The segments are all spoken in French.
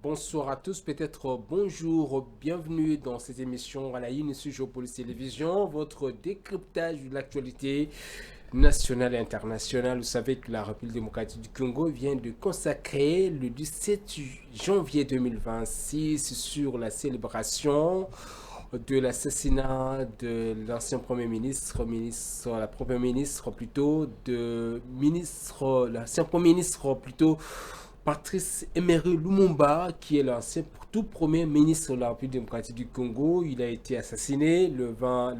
Bonsoir à tous, peut-être bonjour, bienvenue dans cette émission à la une sur Géopolitique Télévision, votre décryptage de l'actualité nationale et internationale. Vous savez que la République démocratique du Congo vient de consacrer le 17 janvier 2026 sur la célébration de l'assassinat de l'ancien Premier ministre, la Première ministre plutôt, l'ancien Premier ministre plutôt, Patrice Emery Lumumba, qui est l'ancien tout premier ministre de la République démocratique du Congo. Il a été assassiné le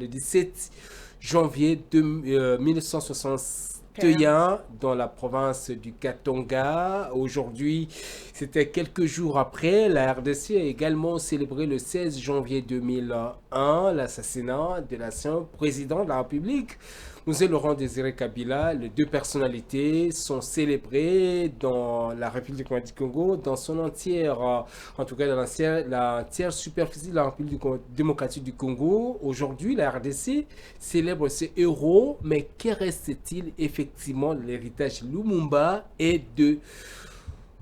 17 janvier 1961 dans la province du Katanga. Aujourd'hui, c'était quelques jours après. La RDC a également célébré le 16 janvier 2001 l'assassinat de l'ancien président de la République, Mzee Laurent Désiré Kabila. Les deux personnalités sont célébrées dans la République du Congo, dans son entière, en tout cas dans l'entière superficie de la République démocratique du Congo. Aujourd'hui, la RDC célèbre ses héros, mais que reste-t-il effectivement de l'héritage Lumumba et de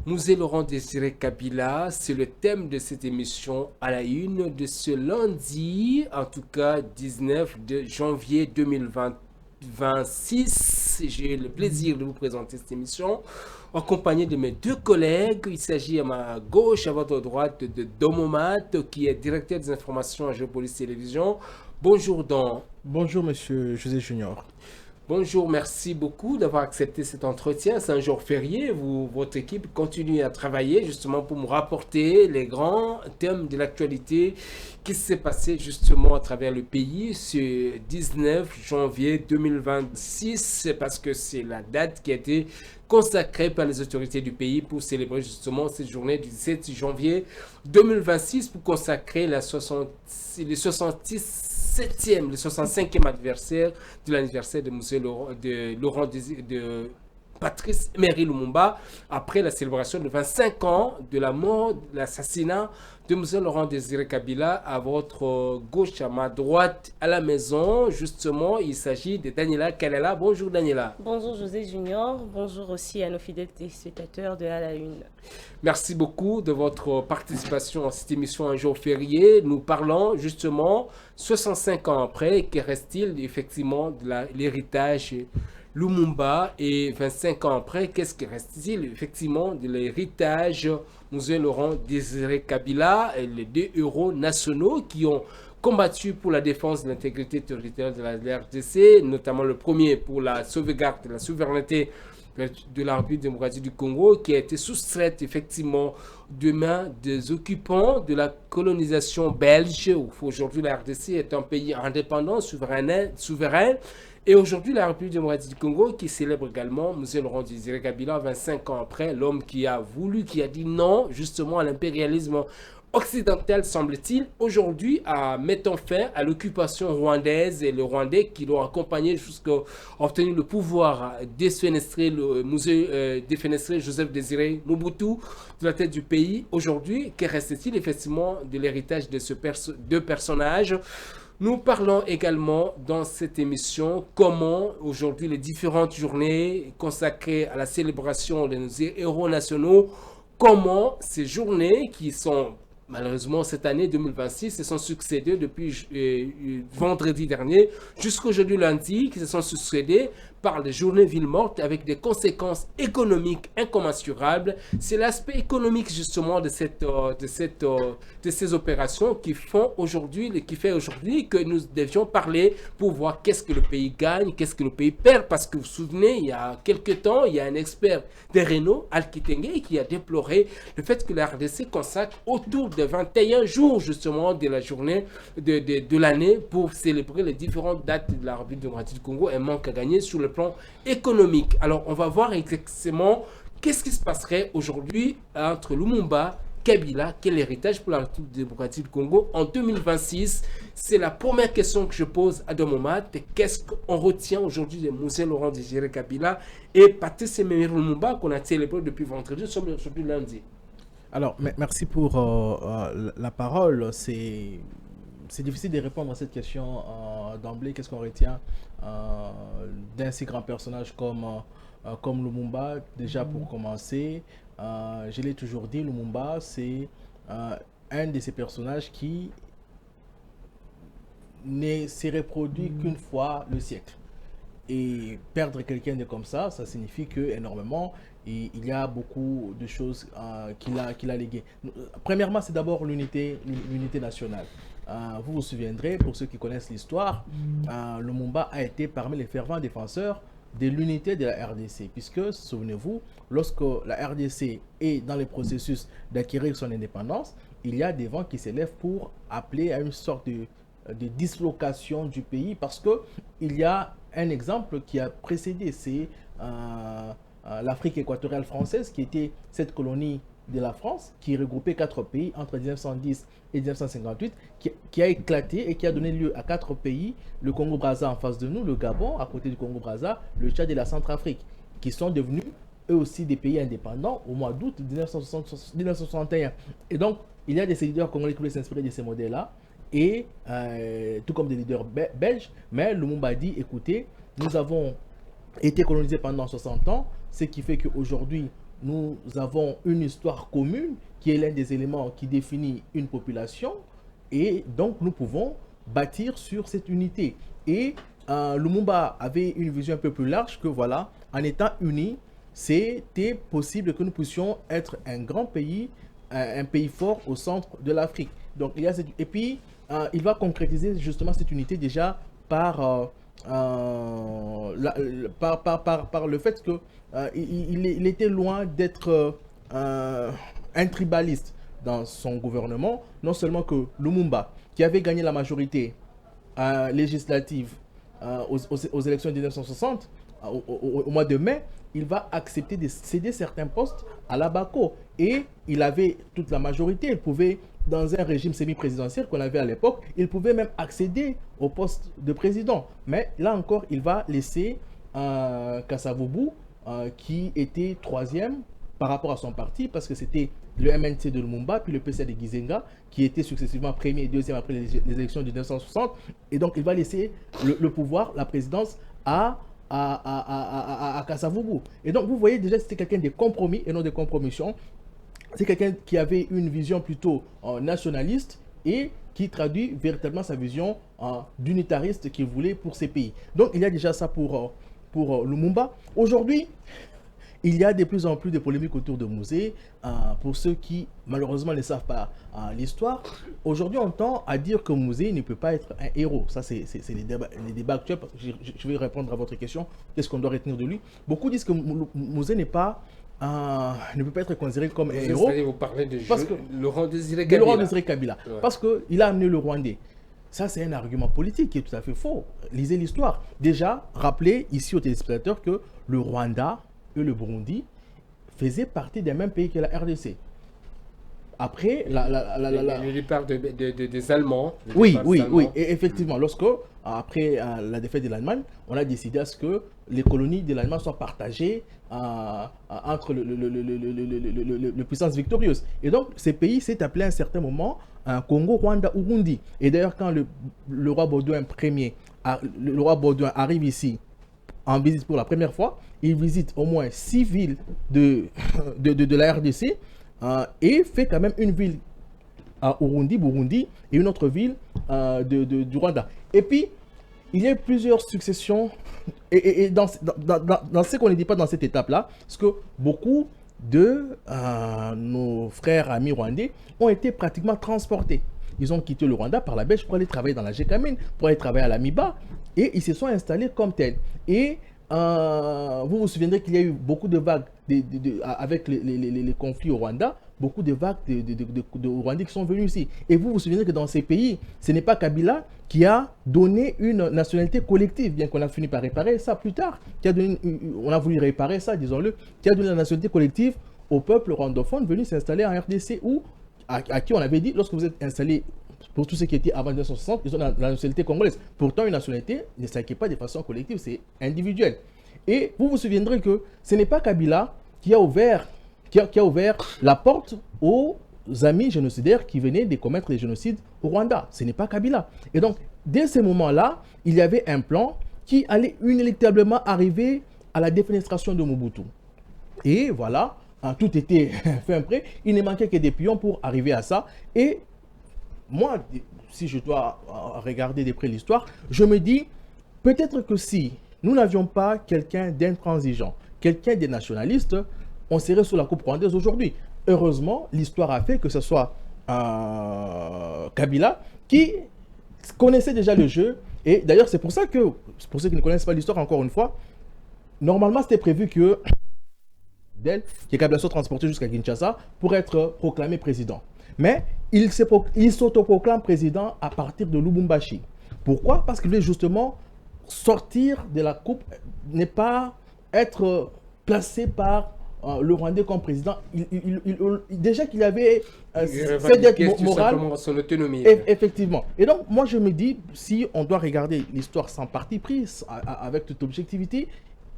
Mzee Laurent Désiré Kabila? C'est le thème de cette émission à la une de ce lundi, en tout cas 19 janvier 2026. J'ai le plaisir de vous présenter cette émission accompagné de mes deux collègues. Il s'agit à ma gauche, à votre droite, de Domomat, qui est directeur des informations à Géopolitique Télévision. Bonjour Don. Bonjour Monsieur José Junior. Bonjour, merci beaucoup d'avoir accepté cet entretien. C'est un jour férié. Votre équipe continue à travailler justement pour me rapporter les grands thèmes de l'actualité qui s'est passé justement à travers le pays ce 19 janvier 2026. C'est parce que c'est la date qui a été consacrée par les autorités du pays pour célébrer justement cette journée du 17 janvier 2026 pour consacrer le 65e anniversaire de l'anniversaire de Patrice Emery Lumumba, après la célébration de 25 ans de la mort, de l'assassinat de Mzee Laurent Désiré Kabila. À votre gauche, à ma droite, à la maison, justement, il s'agit de Daniela Kalela. Bonjour Daniela. Bonjour José Junior, bonjour aussi à nos fidèles téléspectateurs de À la Une. Merci beaucoup de votre participation à cette émission Un jour férié. Nous parlons justement 65 ans après, que reste-t-il effectivement de l'héritage Lumumba, et 25 ans après, qu'est-ce qui reste-t-il effectivement de l'héritage Mzee Laurent Désiré Kabila, et les deux héros nationaux qui ont combattu pour la défense de l'intégrité territoriale de la RDC, notamment le premier pour la sauvegarde de la souveraineté de la République démocratique du Congo, qui a été soustraite effectivement de main des occupants de la colonisation belge. Aujourd'hui, la RDC est un pays indépendant, souverain. Et aujourd'hui, la République démocratique du Congo qui célèbre également Mzee Laurent Désiré Kabila 25 ans après, l'homme qui a dit non justement à l'impérialisme occidental, semble-t-il, aujourd'hui, mettant fin à l'occupation rwandaise, et le Rwandais qui l'ont accompagné jusqu'à obtenir le pouvoir défenestrer Joseph Désiré Mobutu de la tête du pays. Aujourd'hui, que reste-t-il effectivement de l'héritage de ces deux personnages? Nous parlons également dans cette émission comment aujourd'hui les différentes journées consacrées à la célébration de nos héros nationaux, comment ces journées qui sont malheureusement cette année 2026 se sont succédées depuis vendredi dernier jusqu'aujourd'hui lundi, qui se sont succédées par les journées ville morte avec des conséquences économiques incommensurables. C'est l'aspect économique justement de ces opérations qui fait aujourd'hui que nous devions parler pour voir qu'est-ce que le pays gagne, qu'est-ce que le pays perd. Parce que vous vous souvenez, il y a quelques temps, il y a un expert des Renault, Al Kitenge, qui a déploré le fait que la RDC consacre autour de 21 jours justement de la journée de l'année pour célébrer les différentes dates de la République démocratique du Congo, et manque à gagner sur le plan économique. Alors on va voir exactement qu'est-ce qui se passerait aujourd'hui entre Lumumba Kabila, quel héritage pour la République démocratique du Congo en 2026? C'est la première question que je pose à Domomat. Qu'est-ce qu'on retient aujourd'hui de Mosé Laurent Désiré Kabila et Patrice Emery Lumumba qu'on a célébré depuis vendredi, nous sommes aujourd'hui lundi? Alors, merci pour la parole. C'est difficile de répondre à cette question d'emblée. Qu'est-ce qu'on retient d'un si grand personnage comme Lumumba? Déjà, pour commencer, je l'ai toujours dit, Lumumba, c'est un de ces personnages qui ne s'est reproduit qu'une fois le siècle. Et perdre quelqu'un de comme ça signifie que énormément, il y a beaucoup de choses qu'il a léguées. Premièrement, c'est d'abord l'unité nationale. Vous vous souviendrez, pour ceux qui connaissent l'histoire, Lumumba a été parmi les fervents défenseurs de l'unité de la RDC, puisque, souvenez-vous, lorsque la RDC est dans le processus d'acquérir son indépendance, il y a des vents qui s'élèvent pour appeler à une sorte de dislocation du pays, parce qu'il y a un exemple qui a précédé, c'est l'Afrique équatoriale française, qui était cette colonie de la France, qui regroupait 4 pays entre 1910 et 1958, qui a éclaté et qui a donné lieu à 4 pays, le Congo-Brazza en face de nous, le Gabon à côté du Congo-Brazza, le Tchad et la Centrafrique, qui sont devenus eux aussi des pays indépendants au mois d'août 1961. Et donc, il y a des leaders congolais qui voulaient s'inspirer de ces modèles-là, et tout comme des leaders belges, mais Lumumba dit, écoutez, nous avons été colonisés pendant 60 ans, ce qui fait qu'aujourd'hui, nous avons une histoire commune qui est l'un des éléments qui définit une population, et donc nous pouvons bâtir sur cette unité. Et Lumumba avait une vision un peu plus large que voilà, en étant unis, c'était possible que nous puissions être un grand pays, un pays fort au centre de l'Afrique. Donc il y a cette... Et puis il va concrétiser justement cette unité déjà par le fait que il était loin d'être un tribaliste dans son gouvernement. Non seulement que Lumumba, qui avait gagné la majorité législative aux élections de 1960, au mois de mai, il va accepter de céder certains postes à l'Abaco. Et il avait toute la majorité, il pouvait, dans un régime semi-présidentiel qu'on avait à l'époque, il pouvait même accéder au poste de président. Mais là encore, il va laisser Kasavubu, qui était 3e par rapport à son parti, parce que c'était le MNC de Lumumba, puis le PC de Gizenga, qui était successivement 1er et 2e après les élections de 1960. Et donc, il va laisser le pouvoir, la présidence, à Kasavubu. Et donc, vous voyez déjà, c'était quelqu'un de compromis et non de compromission. C'est quelqu'un qui avait une vision plutôt nationaliste et qui traduit véritablement sa vision d'unitariste qu'il voulait pour ses pays. Donc, il y a déjà ça pour Lumumba. Aujourd'hui, il y a de plus en plus de polémiques autour de Mosé. Pour ceux qui, malheureusement, ne savent pas l'histoire, aujourd'hui, on tend à dire que Mosé ne peut pas être un héros. Ça, c'est les débats actuels. Je vais répondre à votre question. Qu'est-ce qu'on doit retenir de lui? Beaucoup disent que Mosé ne peut pas être considéré comme un héros. Vous parlez de Laurent Désiré Kabila. Kabila. Laurent Désiré Kabila. Ouais. Parce qu'il a amené le Rwandais. Ça, c'est un argument politique qui est tout à fait faux. Lisez l'histoire. Déjà, rappelez ici aux téléspectateurs que le Rwanda et le Burundi faisaient partie des mêmes pays que la RDC. Après, il parle des Allemands. Oui. Et effectivement, après la défaite de l'Allemagne, on a décidé à ce que les colonies de l'Allemagne soient partagées entre les puissances victorieuses. Et donc, ces pays s'est appelé à un certain moment Congo, Rwanda, Urundi. Et d'ailleurs, quand le roi Baudouin le roi Baudouin arrive ici en visite pour la première fois, il visite au moins 6 villes de la RDC et fait quand même une ville à Burundi, et une autre ville du Rwanda. Et puis, il y a plusieurs successions, et dans ce qu'on ne dit pas dans cette étape-là, parce que beaucoup de nos frères amis rwandais ont été pratiquement transportés. Ils ont quitté le Rwanda par la Belgique pour aller travailler dans la Gécamine, pour aller travailler à la MIBA, et ils se sont installés comme tels. Et vous vous souviendrez qu'il y a eu beaucoup de vagues avec les conflits au Rwanda, beaucoup de vagues de Rwandais qui sont venus ici. Et vous vous souvenez que dans ces pays, ce n'est pas Kabila qui a donné une nationalité collective, bien qu'on a fini par réparer ça plus tard, on a voulu réparer ça, disons-le, qui a donné la nationalité collective au peuple rwandophone venu s'installer en RDC ou à qui on avait dit, lorsque vous êtes installé pour tout ce qui était avant 1960, ils ont la nationalité congolaise. Pourtant, une nationalité ne s'acquiert pas de façon collective, c'est individuel. Et vous vous souviendrez que ce n'est pas Kabila qui a ouvert la porte aux amis génocidaires qui venaient de commettre des génocides au Rwanda. Ce n'est pas Kabila. Et donc, dès ce moment-là, il y avait un plan qui allait inéluctablement arriver à la défenestration de Mobutu. Et voilà, tout était fait prêt. Il ne manquait que des pions pour arriver à ça. Et moi, si je dois regarder de près l'histoire, je me dis, peut-être que si nous n'avions pas quelqu'un d'intransigeant, quelqu'un de nationaliste, on serait sous la coupe rwandaise aujourd'hui. Heureusement, l'histoire a fait que ce soit Kabila qui connaissait déjà le jeu. Et d'ailleurs, c'est pour ça que, pour ceux qui ne connaissent pas l'histoire, encore une fois, normalement, c'était prévu que Kabila soit transporté jusqu'à Kinshasa pour être proclamé président. Mais il s'autoproclame président à partir de Lubumbashi. Pourquoi? Parce qu'il voulait justement sortir de la coupe, ne pas être placé par le Rwandais comme président. Déjà qu'il avait fait d'être moral, son autonomie. Effectivement. Et donc, moi, je me dis, si on doit regarder l'histoire sans parti pris, avec toute objectivité,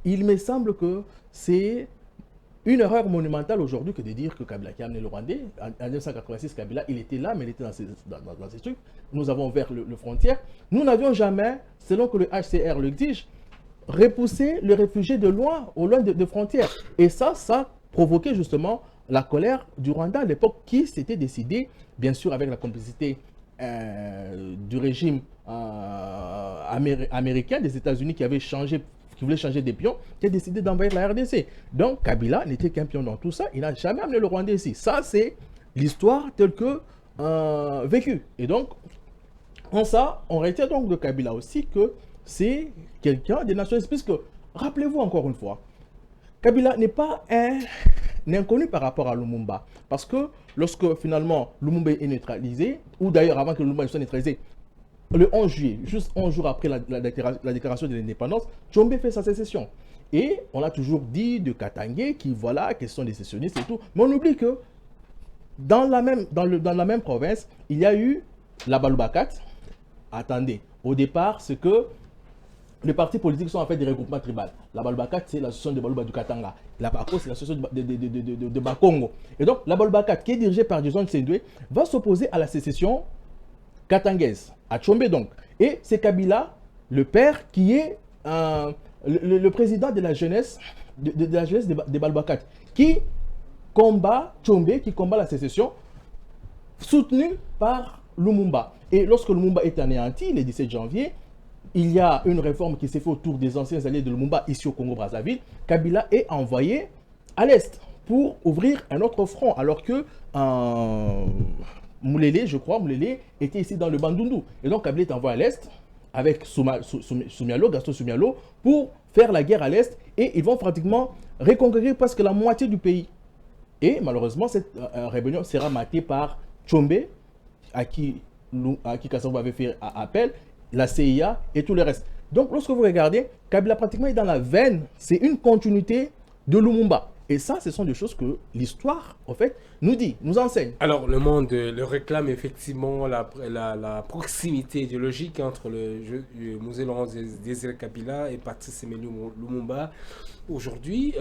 il me semble que c'est une erreur monumentale aujourd'hui que de dire que Kabila qui a amené le Rwandais. En 1986, Kabila, il était là, mais il était dans ces trucs. Nous avons ouvert le frontière. Nous n'avions jamais, selon que le HCR l'exige, repoussé les réfugiés de loin, au loin de frontières. Et ça provoquait justement la colère du Rwanda à l'époque qui s'était décidé, bien sûr avec la complicité du régime américain, des États-Unis qui voulait changer des pions, qui a décidé d'envahir la RDC. Donc Kabila n'était qu'un pion dans tout ça, il n'a jamais amené le Rwanda ici. Ça, c'est l'histoire telle que vécue. Et donc, en ça, on retient donc de Kabila aussi que c'est quelqu'un des nationalistes, puisque, rappelez-vous encore une fois, Kabila n'est pas un inconnu par rapport à Lumumba. Parce que lorsque finalement Lumumba est neutralisé, ou d'ailleurs avant que Lumumba soit neutralisé, le 11 juillet, juste 11 jours après la déclaration de l'indépendance, Tshombe fait sa sécession. Et on a toujours dit de Katangé qui, voilà, qui sont des sécessionnistes et tout. Mais on oublie que dans la même province, il y a eu la Balubakat. Attendez, au départ, c'est que les partis politiques sont en fait des regroupements tribaux. La Balubakat, c'est l'association de Baluba du Katanga. La Bako, c'est l'association de Bakongo. Et donc, la Balubakat, qui est dirigée par Jason Tsendwe, va s'opposer à la sécession katangaise, à Tshombe donc. Et c'est Kabila, le père, qui est le président de la jeunesse des Balubakat, qui combat Tshombe, qui combat la sécession, soutenu par Lumumba. Et lorsque Lumumba est anéanti, le 17 janvier, il y a une réforme qui s'est faite autour des anciens alliés de Lumumba ici au Congo-Brazzaville. Kabila est envoyé à l'Est pour ouvrir un autre front, alors que Moulélé, je crois, Moulélé était ici dans le Bandundu. Et donc Kabila est envoyé à l'Est avec Soumialo, Gaston Soumialo, pour faire la guerre à l'Est. Et ils vont pratiquement reconquérir presque la moitié du pays. Et malheureusement, cette rébellion sera matée par Tshombe, à qui Kassavou avait fait appel, la CIA et tout le reste. Donc, lorsque vous regardez, Kabila pratiquement est dans la veine, c'est une continuité de Lumumba. Et ça, ce sont des choses que l'histoire, en fait, nous dit, nous enseigne. Alors, le monde le réclame effectivement la proximité idéologique entre le Musée Laurent Désiré Kabila et Patrice Emery Lumumba. Aujourd'hui,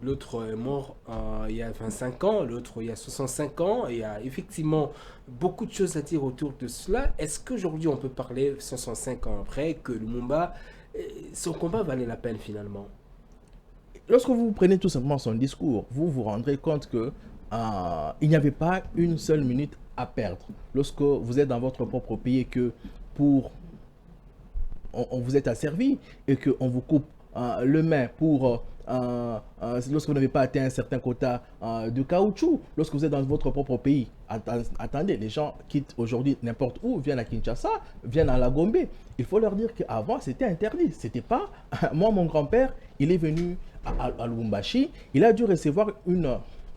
l'autre est mort il y a 25 ans, l'autre il y a 65 ans. Et il y a effectivement beaucoup de choses à dire autour de cela. Est-ce qu'aujourd'hui, on peut parler, 65 ans après, que Lumumba, son combat valait la peine finalement? Lorsque vous prenez tout simplement son discours, vous vous rendrez compte que il n'y avait pas une seule minute à perdre. Lorsque vous êtes dans votre propre pays et que on vous est asservi et qu'on vous coupe le main pour lorsque vous n'avez pas atteint un certain quota de caoutchouc, lorsque vous êtes dans votre propre pays, attendez, les gens quittent aujourd'hui n'importe où, viennent à Kinshasa, viennent à la Gombe. Il faut leur dire qu'avant c'était interdit. C'était pas. Moi, mon grand-père, il est venu à Lubumbashi, il a dû recevoir une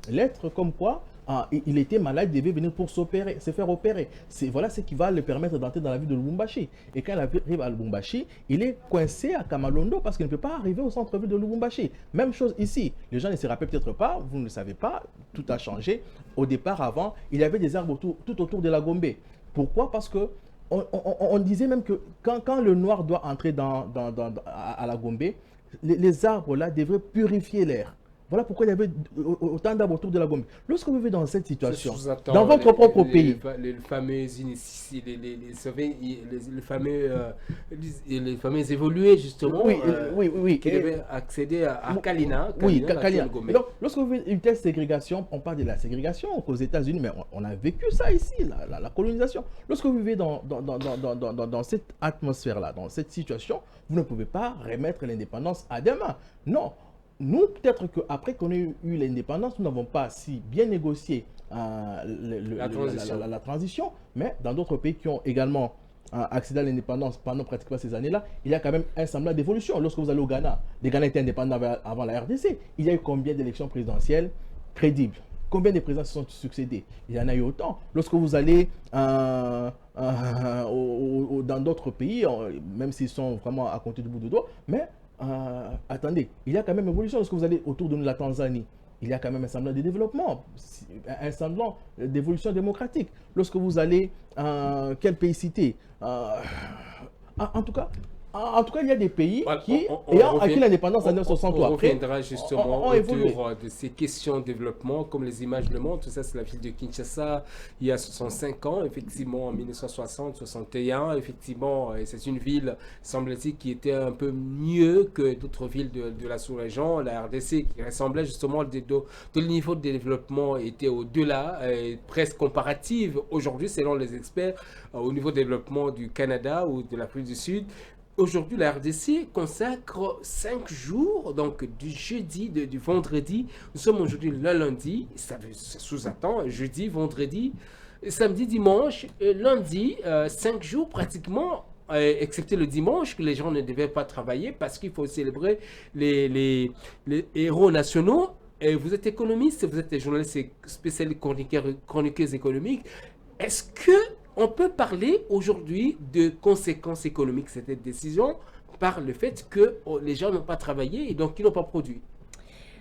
lettre comme quoi il était malade, il devait venir pour se faire opérer. Voilà ce qui va le permettre d'entrer dans la ville de Lubumbashi. Et quand il arrive à Lubumbashi, il est coincé à Kamalondo parce qu'il ne peut pas arriver au centre-ville de Lubumbashi. Même chose ici. Les gens ne se rappellent peut-être pas, vous ne le savez pas, tout a changé. Au départ, avant, il y avait des arbres tout autour de la Gombe. Pourquoi? Parce que on disait même que quand le noir doit entrer à la Gombe, les arbres là devraient purifier l'air. Voilà pourquoi il y avait autant d'arbres autour de la Gombe. Lorsque vous vivez dans cette situation, dans votre propre pays, les fameux évolués justement, oui, qui devaient accéder à Kalina. Oui, Kalina. Donc, lorsque vous faites une telle ségrégation, on parle de la ségrégation aux États-Unis, mais on a vécu ça ici, la colonisation. Lorsque vous vivez dans cette atmosphère-là, dans cette situation, vous ne pouvez pas remettre l'indépendance à demain. Non. Nous, peut-être qu'après qu'on ait eu l'indépendance, nous n'avons pas si bien négocié la transition, mais dans d'autres pays qui ont également accédé à l'indépendance pendant pratiquement ces années-là, il y a quand même un semblant d'évolution. Lorsque vous allez au Ghana, les Ghana étaient indépendants avant la RDC, il y a eu combien d'élections présidentielles crédibles? Combien de présidents se sont succédés? Il y en a eu autant. Lorsque vous allez dans d'autres pays, même s'ils sont vraiment à compter du bout de doigt, mais attendez, il y a quand même évolution. Lorsque vous allez autour de la Tanzanie, il y a quand même un semblant de développement, un semblant d'évolution démocratique. Lorsque vous allez, quel pays citer en tout cas, il y a des pays qui ayant acquis l'indépendance en 1963. On reviendra justement autour de ces questions de développement, comme les images le montrent. Tout ça, c'est la ville de Kinshasa, il y a 65 ans, effectivement, en 1960-61. Effectivement, c'est une ville, semble-t-il, qui était un peu mieux que d'autres villes de la sous-région. La RDC, qui ressemblait justement, le niveau de développement était au-delà, presque comparative aujourd'hui, selon les experts, au niveau de développement du Canada ou de l'Afrique du Sud. Aujourd'hui, la RDC consacre 5 jours, donc du jeudi, du vendredi. Nous sommes aujourd'hui le lundi, ça sous-attend jeudi, vendredi, samedi, dimanche, lundi, 5 jours pratiquement, excepté le dimanche, que les gens ne devaient pas travailler parce qu'il faut célébrer les héros nationaux. Et vous êtes économiste, vous êtes journaliste spécialiste chroniqueuse économique. Est-ce que on peut parler aujourd'hui de conséquences économiques de cette décision par le fait que les gens n'ont pas travaillé et donc ils n'ont pas produit?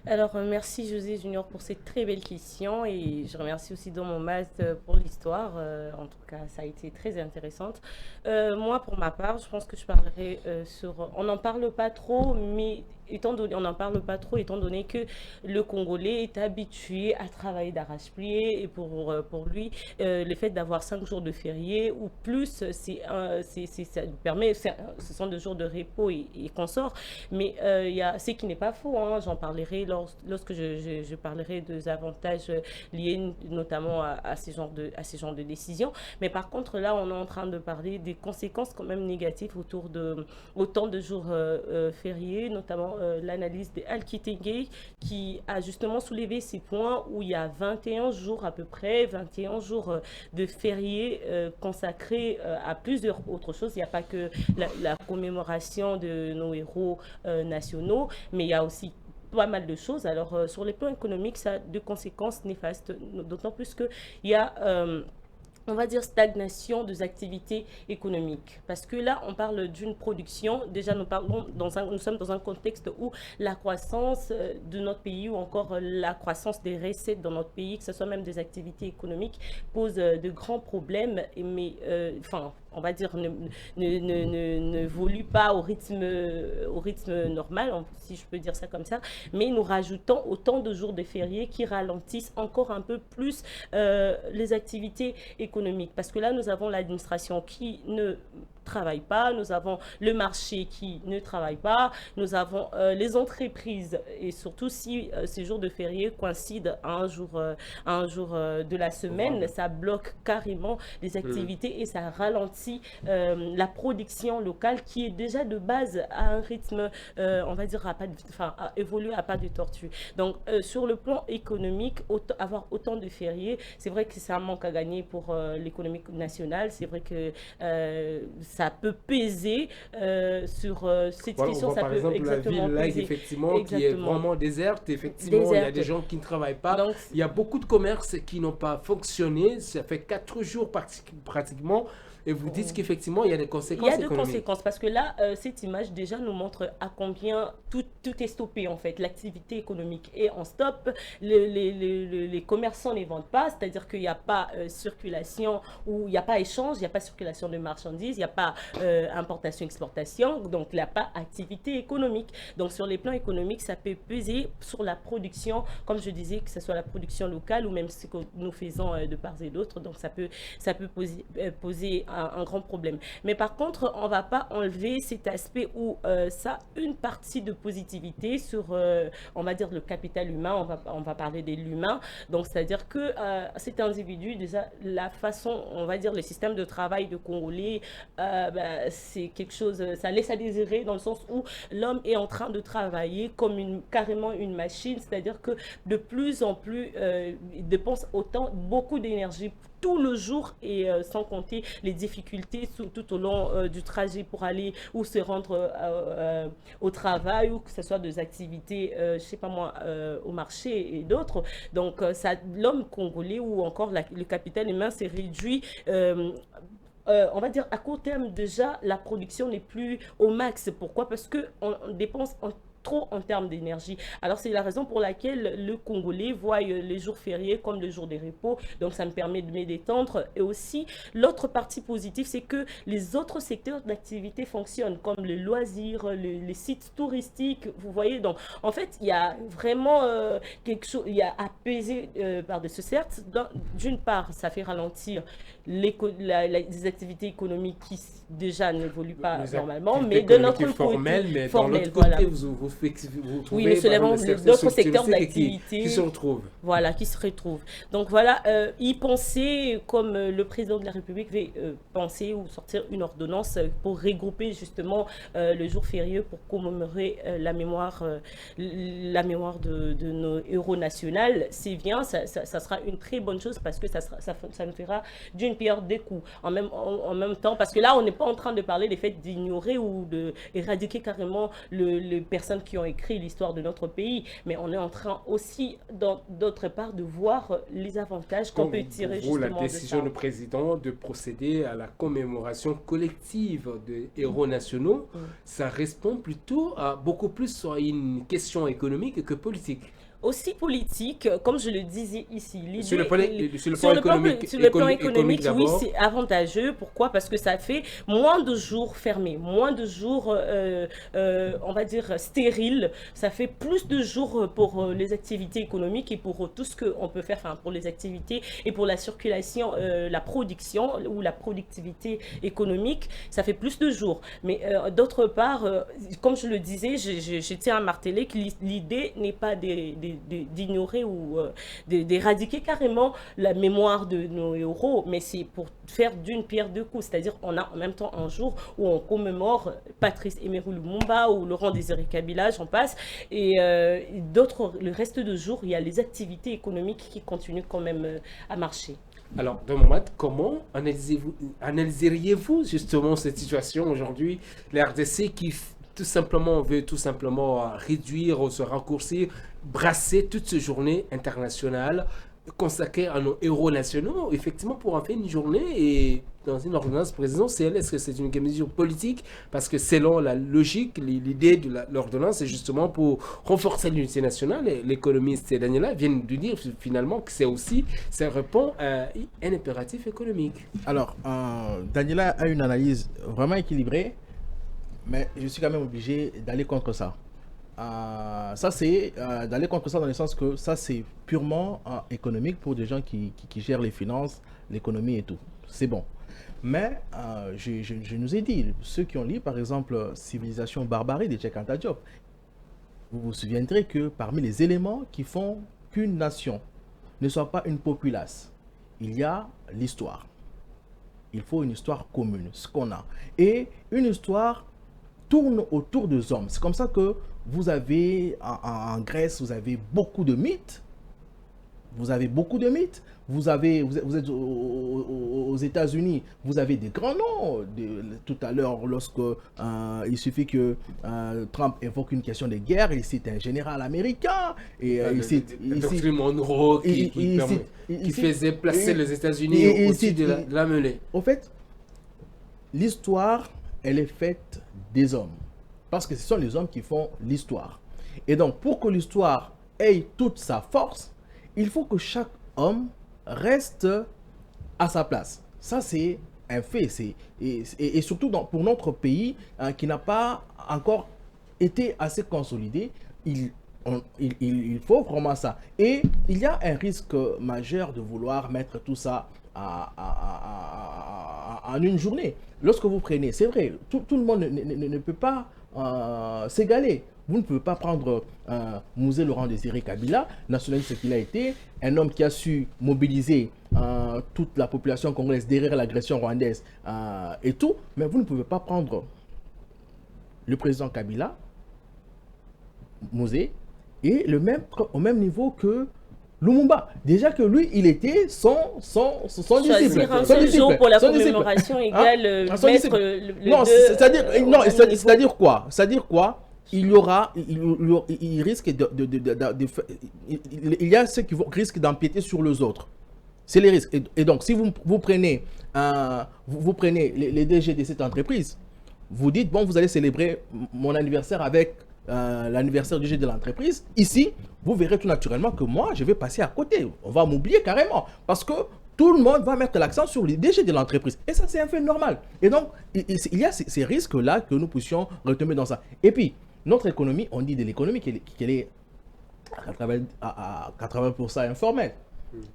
Alors, merci José Junior pour cette très belle question et je remercie aussi Don Momas pour l'histoire. En tout cas, ça a été très intéressante. Moi, pour ma part, je pense que je parlerai sur... On n'en parle pas trop, mais on n'en parle pas trop étant donné que le Congolais est habitué à travailler d'arrache-pied et pour lui, le fait d'avoir 5 jours de férié ou plus, ça lui permet, ce sont 2 jours de repos et consorts, mais il y a ce qui n'est pas faux, hein, j'en parlerai lorsque je parlerai des avantages liés notamment à ces genres de décisions, mais par contre là on est en train de parler des conséquences quand même négatives autour de autant de jours fériés, notamment l'analyse de Al-Kitenge qui a justement soulevé ces points où il y a 21 jours à peu près, 21 jours de fériés consacrés à plusieurs autres choses. Il n'y a pas que la commémoration de nos héros nationaux, mais il y a aussi pas mal de choses. Alors, sur le plan économique, ça a de conséquences néfastes, d'autant plus qu'il y a... on va dire stagnation des activités économiques. Parce que là, on parle d'une production. Déjà, nous sommes dans un contexte où la croissance de notre pays ou encore la croissance des recettes dans notre pays, que ce soit même des activités économiques, pose de grands problèmes. Mais, on va dire, ne volue pas au rythme normal, si je peux dire ça comme ça, mais nous rajoutons autant de jours de fériés qui ralentissent encore un peu plus les activités économiques. Parce que là, nous avons l'administration qui ne travaille pas, nous avons le marché qui ne travaille pas, nous avons les entreprises et surtout si ces jours de férié coïncident à un jour de la semaine, ça bloque carrément les activités et ça ralentit la production locale qui est déjà de base à un rythme, on va dire, évoluer à pas de tortue. Donc sur le plan économique, avoir autant de fériés, c'est vrai que c'est un manque à gagner pour l'économie nationale, c'est vrai que ça peut peser sur cette Voilà, on question. voit Ça par peut exemple la exactement ville là, peser. effectivement, qui est Exactement. vraiment déserte. Effectivement, il y a Déserte. des gens qui ne travaillent pas. Donc, Il y a beaucoup de commerces qui n'ont pas fonctionné. Ça fait 4 jours pratiquement. Et vous dites qu'effectivement, il y a des il conséquences y a de économiques. conséquences parce que là, cette image déjà nous montre à combien tout est stoppé en fait. L'activité économique est en stop, les commerçants ne vendent pas, c'est-à-dire qu'il n'y a pas circulation ou il n'y a pas échange, il n'y a pas circulation de marchandises, il n'y a pas importation-exportation, donc il n'y a pas activité économique. Donc sur les plans économiques, ça peut peser sur la production, comme je disais, que ce soit la production locale ou même ce que nous faisons de part et d'autre, donc ça peut poser un grand problème. Mais par contre, on ne va pas enlever cet aspect où ça a une partie de positivité sur, on va dire, le capital humain, on va parler de l'humain. Donc, c'est-à-dire que cet individu, déjà, la façon, on va dire, le système de travail de Congolais, c'est quelque chose, ça laisse à désirer dans le sens où l'homme est en train de travailler comme carrément une machine, c'est-à-dire que de plus en plus, il dépense beaucoup d'énergie tout le jour et sans compter les difficultés tout au long du trajet pour aller ou se rendre au travail ou que ce soit des activités, je sais pas moi, au marché et d'autres. Donc l'homme congolais ou encore le capital humain s'est réduit. On va dire à court terme déjà, la production n'est plus au max. Pourquoi? Parce qu'on dépense trop en termes d'énergie. Alors c'est la raison pour laquelle le Congolais voit les jours fériés comme le jour des repos. Donc ça me permet de me détendre. Et aussi, l'autre partie positive, c'est que les autres secteurs d'activité fonctionnent, comme les loisirs, les sites touristiques. Vous voyez, donc en fait, il y a vraiment quelque chose, il y a à peser par-dessus. Certes, d'une part, ça fait ralentir les activités économiques qui déjà n'évoluent pas normalement, mais de notre côté, formel, mais formel, dans l'autre côté, voilà. vous trouvez Oui, nous soulevons d'autres secteurs d'activité d'activité qui se retrouvent. Voilà, qui se retrouvent. Donc voilà, y penser comme le président de la République va penser ou sortir une ordonnance pour regrouper justement le jour férié pour commémorer la mémoire de nos héros nationaux. C'est bien, ça sera une très bonne chose parce que ça nous fera d'une pierre deux coups. En même temps, parce que là, on n'est pas en train de parler des faits d'ignorer ou d'éradiquer carrément les personnes qui ont écrit l'histoire de notre pays, mais on est en train aussi, d'autre part, de voir les avantages qu'on peut tirer justement de ça. La décision du président de procéder à la commémoration collective des héros nationaux, ça répond plutôt à beaucoup plus à une question économique que politique. Aussi politique, comme je le disais ici. Sur le plan économique, oui, c'est avantageux. Pourquoi? Parce que ça fait moins de jours fermés, moins de jours, on va dire, stériles. Ça fait plus de jours pour les activités économiques et pour tout ce qu'on peut faire, enfin, pour les activités et pour la circulation, la production ou la productivité économique. Ça fait plus de jours. Mais d'autre part, comme je le disais, je tiens à marteler que l'idée n'est pas d'ignorer ou d'éradiquer carrément la mémoire de nos héros, mais c'est pour faire d'une pierre deux coups, c'est-à-dire on a en même temps un jour où on commémore Patrice Emery Lumumba ou Laurent Désiré Kabila, j'en passe, et le reste de jours, il y a les activités économiques qui continuent quand même à marcher. Alors, de moment, comment analyseriez-vous justement cette situation aujourd'hui, la RDC qui veut tout simplement réduire ou se raccourcir, brasser toute cette journée internationale consacrée à nos héros nationaux, effectivement pour en faire une journée et dans une ordonnance présidentielle. Est-ce que c'est une mesure politique? Parce que selon la logique, l'idée de l'ordonnance est justement pour renforcer l'unité nationale. Et l'économiste Daniela vient de dire finalement que ça répond à un impératif économique. Alors, Daniela a une analyse vraiment équilibrée, mais je suis quand même obligé d'aller contre ça. Ça c'est d'aller contre ça dans le sens que ça c'est purement économique pour des gens qui gèrent les finances, l'économie et tout. C'est bon. Mais je nous ai dit, ceux qui ont lu par exemple Civilisation Barbarie de Cheikh Anta Diop, vous vous souviendrez que parmi les éléments qui font qu'une nation ne soit pas une populace, il y a l'histoire. Il faut une histoire commune, ce qu'on a. Et une histoire tourne autour des hommes. C'est comme ça que vous avez, en Grèce, vous avez beaucoup de mythes vous avez beaucoup de mythes. Vous êtes aux États-Unis, vous avez des grands noms. Tout à l'heure, lorsque il suffit que Trump évoque une question de guerre, il cite un général américain. Et il cite Monroe qui faisait placer les États-Unis au-dessus de la mêlée. Au fait, l'histoire, elle est faite des hommes. Parce que ce sont les hommes qui font l'histoire. Et donc, pour que l'histoire ait toute sa force, il faut que chaque homme reste à sa place. Ça, c'est un fait. Et surtout pour notre pays qui n'a pas encore été assez consolidé, il faut vraiment ça. Et il y a un risque majeur de vouloir mettre tout ça en une journée. Lorsque vous prenez, c'est vrai, tout le monde ne peut pas s'égaler. Vous ne pouvez pas prendre Mouzé Laurent Désiré Kabila, nationaliste qu'il a été, un homme qui a su mobiliser toute la population congolaise derrière l'agression rwandaise et tout, mais vous ne pouvez pas prendre le président Kabila, Mouzé, et au même niveau que Lumumba. Déjà que lui, il était son disciple. Choisir un seul jour pour la commémoration égale mettre le Non, c'est-à-dire quoi? C'est-à-dire quoi? Il risque il y a ceux qui risquent d'empiéter sur les autres. C'est les risques. Et donc, si vous prenez, les DG de cette entreprise, vous dites, bon, vous allez célébrer mon anniversaire avec l'anniversaire du DG de l'entreprise. Ici, vous verrez tout naturellement que moi, je vais passer à côté. On va m'oublier carrément. Parce que tout le monde va mettre l'accent sur les DG de l'entreprise. Et ça, c'est un fait normal. Et donc, il y a ces risques-là que nous puissions retomber dans ça. Et puis, notre économie, on dit de l'économie qu'elle est à 80% informelle.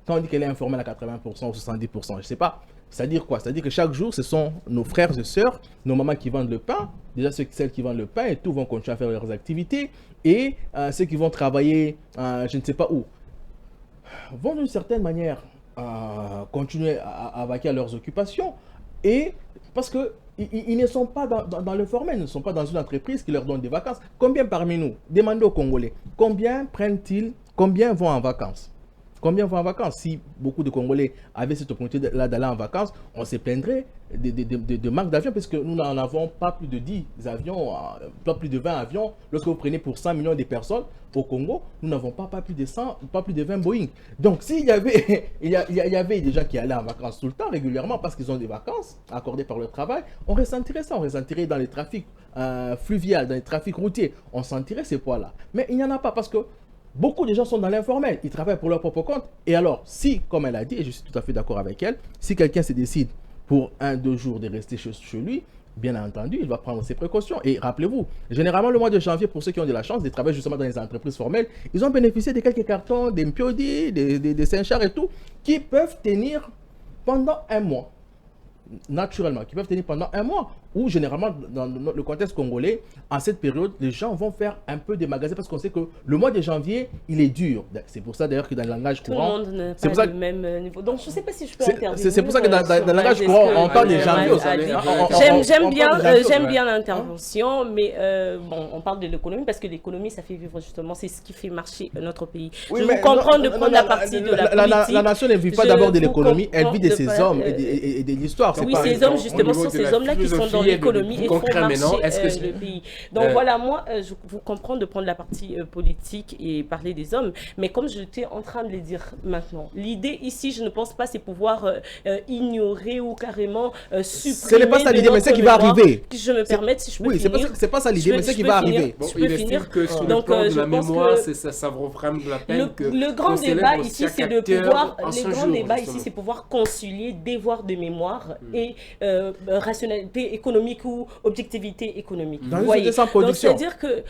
Quand on dit qu'elle est informelle à 80% ou 70%, je ne sais pas. C'est-à-dire quoi? C'est-à-dire que chaque jour, ce sont nos frères et sœurs, nos mamans qui vendent le pain. Déjà, celles qui vendent le pain et tout vont continuer à faire leurs activités. Et ceux qui vont travailler, je ne sais pas où, vont d'une certaine manière continuer à vaquer à leurs occupations. Et parce qu'ils ne sont pas dans le formel, ils ne sont pas dans une entreprise qui leur donne des vacances. Combien parmi nous, demandez aux Congolais, combien vont en vacances? Combien vont en vacances? Si beaucoup de Congolais avaient cette opportunité-là d'aller en vacances, on se plaindrait de manque d'avions, parce que nous n'en avons pas plus de 10 avions, pas plus de 20 avions. Lorsque vous prenez pour 100 millions de personnes au Congo, nous n'avons pas plus de 20 Boeing. Donc, s'il y avait, il y avait des gens qui allaient en vacances tout le temps, régulièrement, parce qu'ils ont des vacances accordées par le travail, on ressentirait ça. On ressentirait dans les trafics fluviaux, dans les trafics routiers, on sentirait ces poids-là. Mais il n'y en a pas, parce que beaucoup de gens sont dans l'informel, ils travaillent pour leur propre compte. Et alors, si, comme elle a dit, et je suis tout à fait d'accord avec elle, si quelqu'un se décide pour 1-2 jours de rester chez lui, bien entendu, il va prendre ses précautions. Et rappelez-vous, généralement, le mois de janvier, pour ceux qui ont de la chance de travailler justement dans les entreprises formelles, ils ont bénéficié de quelques cartons, des Mpiodi, des Saint-Char et tout, qui peuvent tenir pendant un mois. Naturellement, qui peuvent tenir pendant un mois, ou généralement dans le contexte congolais, en cette période, les gens vont faire un peu des magasins parce qu'on sait que le mois de janvier, il est dur. C'est pour ça d'ailleurs que dans le langage courant... Tout le monde n'a pas le même niveau. Donc je ne sais pas si je peux intervenir. C'est pour ça que dans le langage courant, on parle de janvier aussi. J'aime bien l'intervention, mais bon, on parle de l'économie parce que l'économie, ça fait vivre justement, c'est ce qui fait marcher notre pays. Oui, je vous comprends de prendre la partie de la politique. La nation ne vit pas d'abord de l'économie, elle vit de ses hommes et de l'histoire. Oui, ces hommes, justement, sont ces hommes-là qui sont dans l'économie et font marcher le pays. Donc voilà, moi, je vous comprends de prendre la partie politique et parler des hommes, mais comme j'étais en train de le dire maintenant, l'idée ici, je ne pense pas, c'est pouvoir ignorer ou carrément supprimer. Ce n'est pas ça l'idée, mais c'est ce qui va arriver. Je me permets, si je peux finir. Oui, c'est pas ça l'idée, mais c'est ce qui va arriver. Bon, il estime que sur le plan de la mémoire, ça vaut vraiment la peine que le grand débat ici, c'est de pouvoir, le grand débat ici, c'est pouvoir concilier devoir de mémoire et rationalité économique ou objectivité économique. Vous voyez, donc c'est-à-dire que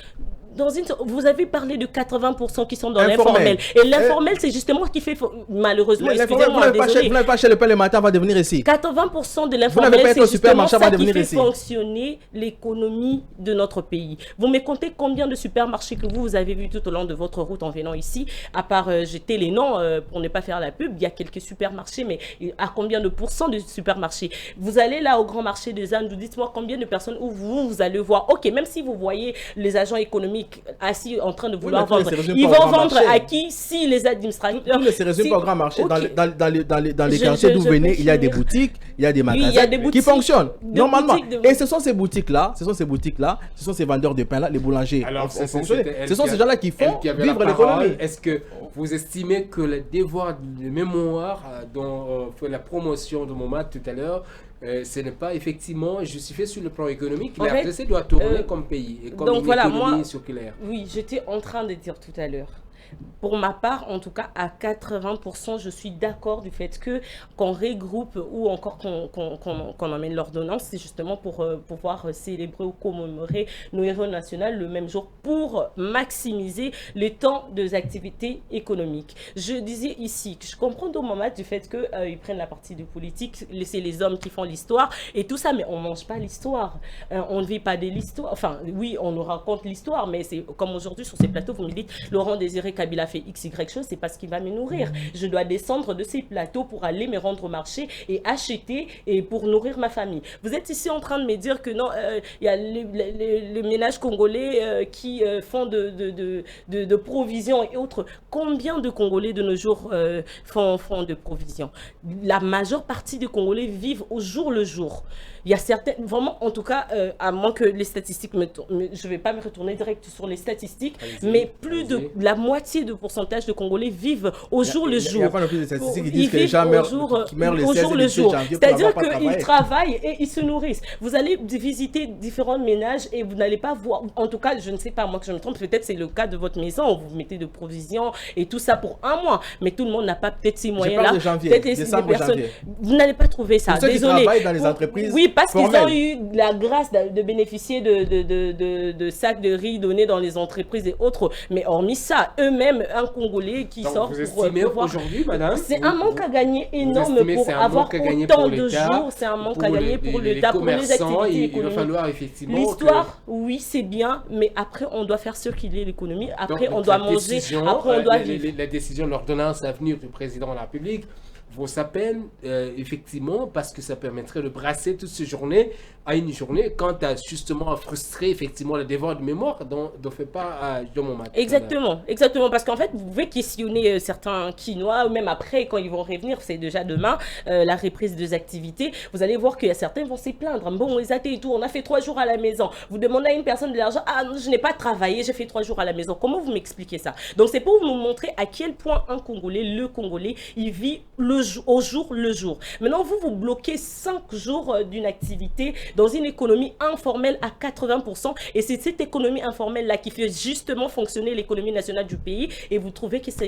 vous avez parlé de 80% qui sont dans l'informel. Et l'informel, c'est justement ce qui fait, malheureusement, excusez-moi, vous n'avez pas acheté le pain le matin avant de venir ici. 80% de l'informel, c'est justement ça qui fait fonctionner l'économie de notre pays. Vous me comptez combien de supermarchés que vous avez vus tout au long de votre route en venant ici, à part jeter les noms pour ne pas faire la pub, il y a quelques supermarchés, mais à combien de pourcents de supermarchés? Vous allez là au grand marché de Zandou, dites-moi combien de personnes où vous allez voir, ok, même si vous voyez les agents économiques économique assis en train de vouloir mais vendre. ça résume Ils pas au vont grand vendre marché. à qui? Si les administrateurs... Tout ne se résume si- pas au grand marché. Ok. Dans les Je- quartiers je- d'où je vous venez, peux il y a des finir. boutiques, il y a des Oui, il y magasins a des qui boutiques- fonctionnent des normalement. boutiques de- Et ce sont ces boutiques-là, ce sont ces vendeurs de pain-là, les boulangers Alors, ont c'est- fonctionné. c'était elle Ce sont qui ces a- gens-là qui elle font qui avait la vivre parole. l'économie. Est-ce que vous estimez que le devoir de mémoire dont fait la promotion de Momat tout à l'heure, ce n'est pas effectivement justifié sur le plan économique? En La fait, RDC doit tourner comme pays et comme donc une voilà, économie moi- circulaire. Oui, j'étais en train de dire tout à l'heure. Pour ma part, en tout cas, à 80%, je suis d'accord du fait que qu'on regroupe ou encore qu'on emmène l'ordonnance, c'est justement pour pouvoir célébrer ou commémorer nos héros nationaux le même jour pour maximiser le temps des activités économiques. Je disais ici que je comprends au moment du fait qu'ils prennent la partie du politique, c'est les hommes qui font l'histoire et tout ça, mais on ne mange pas l'histoire. On ne vit pas de l'histoire. Enfin, oui, on nous raconte l'histoire, mais c'est comme aujourd'hui sur ces plateaux, vous me dites, Laurent Désiré Kabila fait XY chose, c'est parce qu'il va me nourrir. Je dois descendre de ces plateaux pour aller me rendre au marché et acheter et pour nourrir ma famille. Vous êtes ici en train de me dire que non, il y a les ménages congolais qui font de provisions et autres. Combien de Congolais de nos jours font de provisions? La majeure partie des Congolais vivent au jour le jour. Il y a certaines, vraiment, en tout cas, à moins que les statistiques je ne vais pas me retourner direct sur les statistiques, mais plus de la moitié de pourcentage de Congolais vivent au jour le jour. Il n'y a pas non plus de statistiques qui Ils disent que les vivent gens au meurent le au 16 jour et le 17 jour. janvier pour C'est-à-dire n'avoir pas qu'ils travaillé. travaillent et ils se nourrissent. Vous allez visiter différents ménages et vous n'allez pas voir, en tout cas, je ne sais pas, moi que je me trompe, peut-être c'est le cas de votre maison, vous mettez de provisions et tout ça pour un mois, mais tout le monde n'a pas peut-être ces moyens-là. parle de janvier, Peut-être décembre, janvier. vous n'allez pas trouver ça. Pour ceux qui Désolé. travaillent dans les entreprises Oui, parce qu'ils ont formelles. eu la grâce de bénéficier de sacs de riz donnés dans les entreprises et autres. Mais hormis ça, eux-mêmes, un Congolais qui Donc, sort vous pour estimez pouvoir... aujourd'hui, madame, C'est un manque à gagner énorme estimez pour c'est un avoir manque à gagner autant pour de l'État, jours. C'est un manque pour à gagner pour l'État, pour les commerçants, activités il va économiques. falloir effectivement L'histoire, oui, c'est bien, mais après, on doit faire circuler l'économie. Après, Donc, on doit la manger. décision, Après, on doit vivre. la décision, l'ordonnance à venir du président de la République vaut sa peine, effectivement, parce que ça permettrait de brasser toute ces journées à une journée quant à justement frustrer effectivement le devoir de mémoire dont fait pas Jean Momat. Exactement, exactement, parce qu'en fait, vous pouvez questionner certains Quinois, ou même après, quand ils vont revenir, c'est déjà demain, la reprise des activités, vous allez voir qu'il y a certains qui vont se plaindre. Bon, les athées et tout, on a fait 3 jours à la maison. Vous demandez à une personne de l'argent, ah, je n'ai pas travaillé, j'ai fait 3 jours à la maison. Comment vous m'expliquez ça? Donc, c'est pour vous montrer à quel point un Congolais, le Congolais, il vit au jour le jour. Maintenant, vous bloquez 5 jours d'une activité dans une économie informelle à 80%, et c'est cette économie informelle-là qui fait justement fonctionner l'économie nationale du pays, et vous trouvez que c'est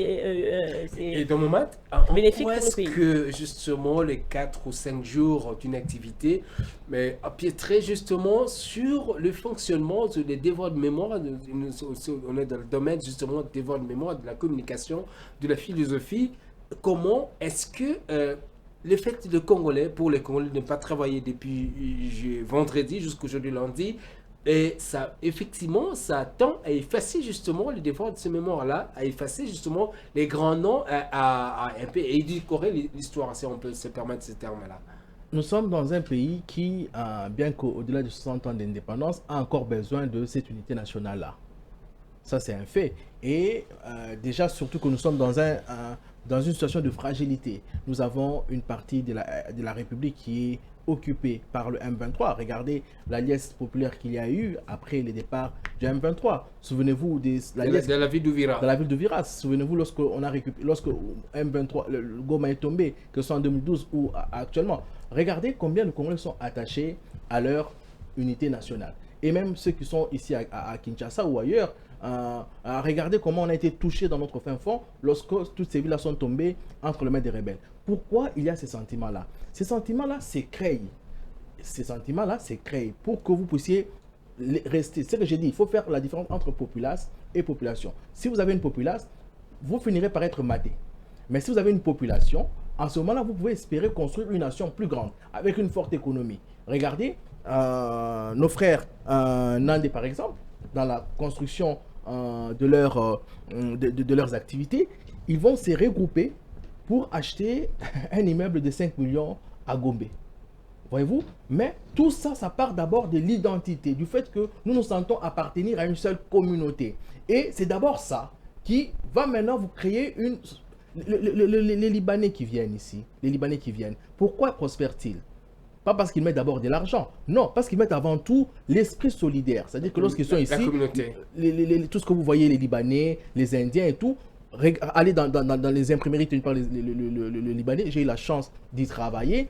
Et dans mon mat, bénéfique pour est-ce le pays. que justement les 4 ou 5 jours d'une activité mais empiéterait justement sur le fonctionnement des devoirs de mémoire, on est dans le domaine justement des devoirs de mémoire, de la communication, de la philosophie. Comment est-ce que le fait de Congolais, pour les Congolais, de ne pas travailler depuis vendredi jusqu'aujourd'hui lundi, et ça, effectivement, ça tend à effacer justement le devoir de ce mémoire-là, à effacer justement les grands noms, à un peu édulcorer l'histoire, si on peut se permettre ce terme-là. Nous sommes dans un pays qui, bien qu'au-delà de 60 ans d'indépendance, a encore besoin de cette unité nationale-là. Ça, c'est un fait. Et déjà, surtout que nous sommes dans une situation de fragilité. Nous avons une partie de la République qui est occupée par le M23. Regardez la liesse populaire qu'il y a eu après le départ du M23. Souvenez-vous de la ville d'Uvira. Dans la ville de Viras. Souvenez-vous lorsque M23, le Goma est tombé, que ce soit en 2012 ou actuellement. Regardez combien de Congolais sont attachés à leur unité nationale. Et même ceux qui sont ici à Kinshasa ou ailleurs, regardez comment on a été touché dans notre fin fond lorsque toutes ces villes sont tombées entre les mains des rebelles. Pourquoi il y a ces sentiments-là? Ces sentiments-là se créent. Ces sentiments-là se créent pour que vous puissiez rester. C'est ce que j'ai dit, il faut faire la différence entre populace et population. Si vous avez une populace, vous finirez par être maté. Mais si vous avez une population, en ce moment-là, vous pouvez espérer construire une nation plus grande, avec une forte économie. Regardez, nos frères Nandé, par exemple, dans la construction de leurs activités, ils vont se regrouper pour acheter un immeuble de 5 millions à Gombe. voyez-vous. Mais tout ça, ça part d'abord de l'identité, du fait que nous nous sentons appartenir à une seule communauté. Et c'est d'abord ça qui va maintenant vous créer une... Les Libanais qui viennent ici, les Libanais qui viennent, pourquoi prospèrent-ils? Pas parce qu'ils mettent d'abord de l'argent, non, parce qu'ils mettent avant tout l'esprit solidaire. C'est-à-dire que lorsqu'ils sont ici, tout ce que vous voyez, les Libanais, les Indiens et tout, allez dans les imprimeries tenues par le Libanais, j'ai eu la chance d'y travailler.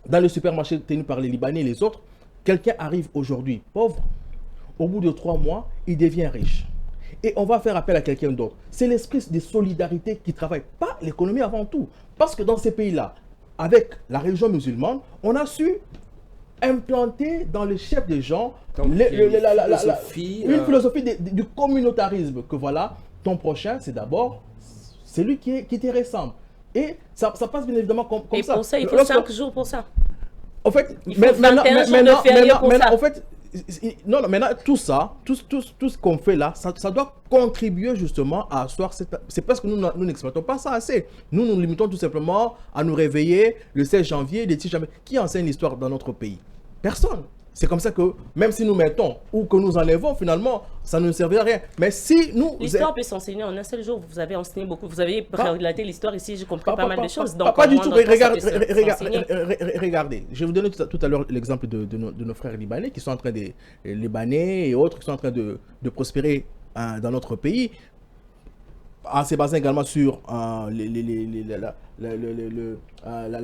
Dans le supermarché tenu par les Libanais et les autres, quelqu'un arrive aujourd'hui pauvre, au bout de 3 mois, il devient riche. Et on va faire appel à quelqu'un d'autre. C'est l'esprit de solidarité qui travaille, pas l'économie avant tout. Parce que dans ces pays-là, avec la religion musulmane, on a su implanter dans le chef des gens une philosophie du communautarisme, que voilà, ton prochain, c'est d'abord celui qui te ressemble. Et ça passe bien évidemment comme ça. Et pour ça, il faut 5 jours pour ça. En fait, il faut 21 jours de férié pour ça. En fait, non, maintenant, tout ça, tout ce qu'on fait là, ça doit contribuer justement à asseoir cette... C'est parce que nous n'exploitons pas ça assez. Nous nous limitons tout simplement à nous réveiller le 16 janvier, le 10 janvier. Qui enseigne l'histoire dans notre pays? Personne. C'est comme ça que, même si nous mettons ou que nous enlevons, finalement, ça ne servira à rien. Mais si nous... L'histoire peut s'enseigner en un seul jour. Vous avez enseigné beaucoup. Vous avez relaté l'histoire ici. J'ai compris pas mal de choses. Donc, pas du tout. Regardez. Je vais vous donner tout à l'heure l'exemple de nos frères libanais qui sont en train de... Libanais et autres qui sont en train de prospérer dans notre pays. En se basant également sur la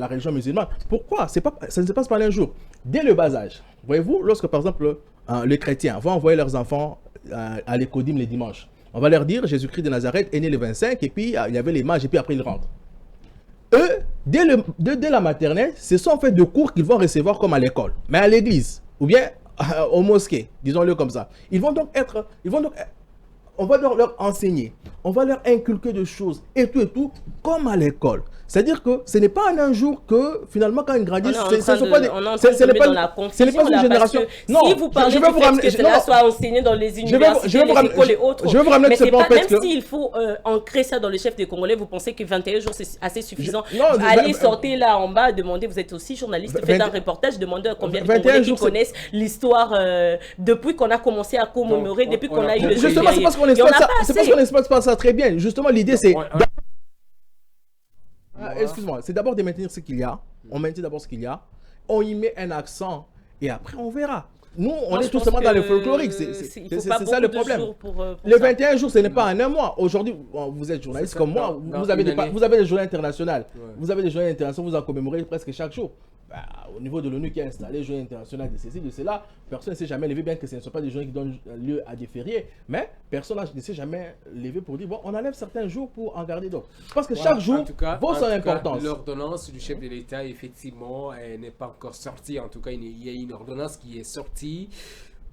religion musulmane. Pourquoi? Ça ne se passe pas un jour. Dès le bas âge, voyez-vous, lorsque par exemple les chrétiens vont envoyer leurs enfants à l'écodim les dimanches, on va leur dire Jésus-Christ de Nazareth est né le 25 et puis il y avait les mages et puis après ils rentrent. Eux, dès la maternelle, ce sont en fait de cours qu'ils vont recevoir comme à l'école, mais à l'église ou bien aux mosquées, disons-le comme ça. On va leur enseigner, on va leur inculquer des choses et tout, comme à l'école. C'est-à-dire que ce n'est pas en un jour que, finalement, quand ils grandissent, ce n'est pas une génération. Non, si vous parlez du fait que cela soit enseigné dans les universités, les écoles et autres, je veux vous ramener mais c'est pas, même s'il faut ancrer ça dans le chef des Congolais, vous pensez que 21 jours, c'est assez suffisant? Allez, sortez là en bas, demandez, vous êtes aussi journaliste, faites un reportage, demandez à combien de Congolais qui connaissent l'histoire depuis qu'on a commencé à commémorer, depuis qu'on a eu le justement, c'est parce qu'on n'exploite pas ça très bien. Justement, l'idée, c'est... Excuse-moi, c'est d'abord de maintenir ce qu'il y a. On maintient d'abord ce qu'il y a. On y met un accent et après on verra. Nous, on est tout simplement dans le folklorique. C'est ça le problème. Les 21 jours, ce n'est pas en un mois. Aujourd'hui, vous êtes journaliste comme moi. Vous avez des journées internationales. Vous avez des journées internationales, vous en commémorez presque chaque jour. Au niveau de l'ONU qui a installé les journées internationales de ceci, de cela, personne ne s'est jamais levé, bien que ce ne soit pas des journées qui donnent lieu à des fériés, mais personne ne s'est jamais levé pour dire, bon, on enlève certains jours pour en garder d'autres. Parce que chaque jour vaut son importance. L'ordonnance du chef de l'État, effectivement, n'est pas encore sortie. En tout cas, il y a une ordonnance qui est sortie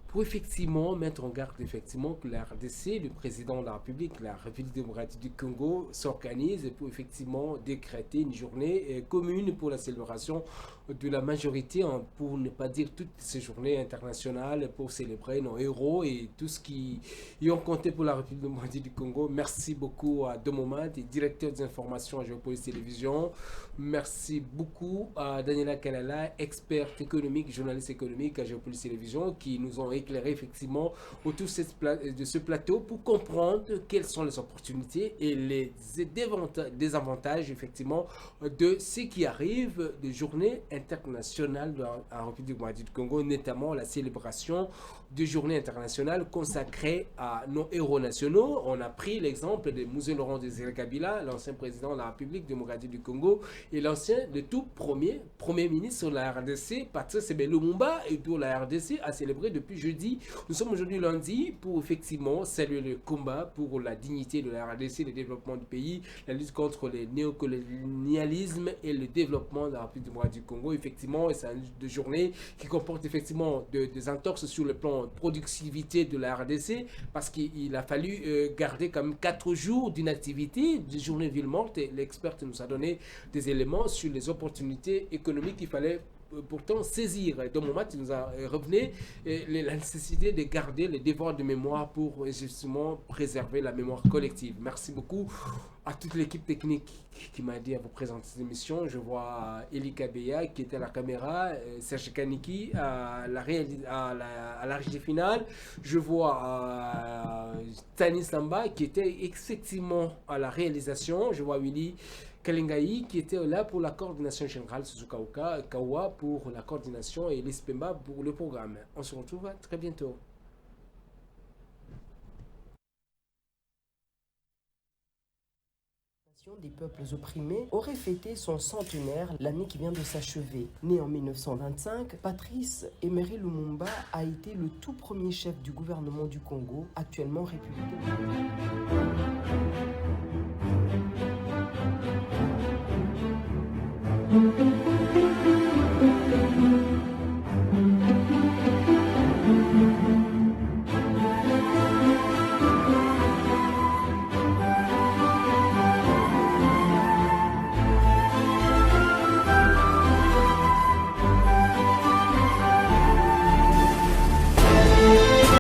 pour effectivement mettre en garde effectivement que la RDC, le président de la République, la République démocratique du Congo, s'organise pour effectivement décréter une journée commune pour la célébration de la majorité, pour ne pas dire toutes ces journées internationales pour célébrer nos héros et tout ce qui y ont compté pour la République démocratique du Congo. Merci beaucoup à Domomad, directeur des informations à Géopolise Télévision. Merci beaucoup à Daniela Kalala, experte économique, journaliste économique à Géopolise Télévision, qui nous ont éclairé effectivement autour de ce plateau pour comprendre quelles sont les opportunités et les désavantages effectivement de ce qui arrive de journées internationales en République démocratique du Congo, notamment la célébration de journées internationales consacrées à nos héros nationaux. On a pris l'exemple de Mouzé Laurent Désiré Kabila, l'ancien président de la République démocratique du Congo, et le tout premier ministre de la RDC, Patrice Lumumba, et tout la RDC a célébré depuis jeudi. Nous sommes aujourd'hui lundi pour effectivement saluer le combat pour la dignité de la RDC, le développement du pays, la lutte contre le néocolonialisme et le développement de la République démocratique du Congo. Effectivement, c'est une journée qui comporte effectivement des entorses sur le plan productivité de la RDC, parce qu'il a fallu garder quand même 4 jours d'inactivité, des journées ville morte, et l'experte nous a donné des éléments sur les opportunités économiques qu'il fallait pourtant saisir. Dans mon match, tu nous as revenu la nécessité de garder les devoirs de mémoire pour justement préserver la mémoire collective. Merci beaucoup à toute l'équipe technique qui m'a dit à vous présenter cette émission. Je vois Eli Kabeya qui était à la caméra, Serge Kaniki à la régie finale. Je vois Tani Samba qui était effectivement à la réalisation. Je vois Willy Kalingaï qui était là pour la coordination générale, Suzuka Kawa pour la coordination et l'ISPEMBA pour le programme. On se retrouve très bientôt. Des peuples opprimés aurait fêté son centenaire l'année qui vient de s'achever. Né en 1925, Patrice Emery Lumumba a été le tout premier chef du gouvernement du Congo, actuellement républicain.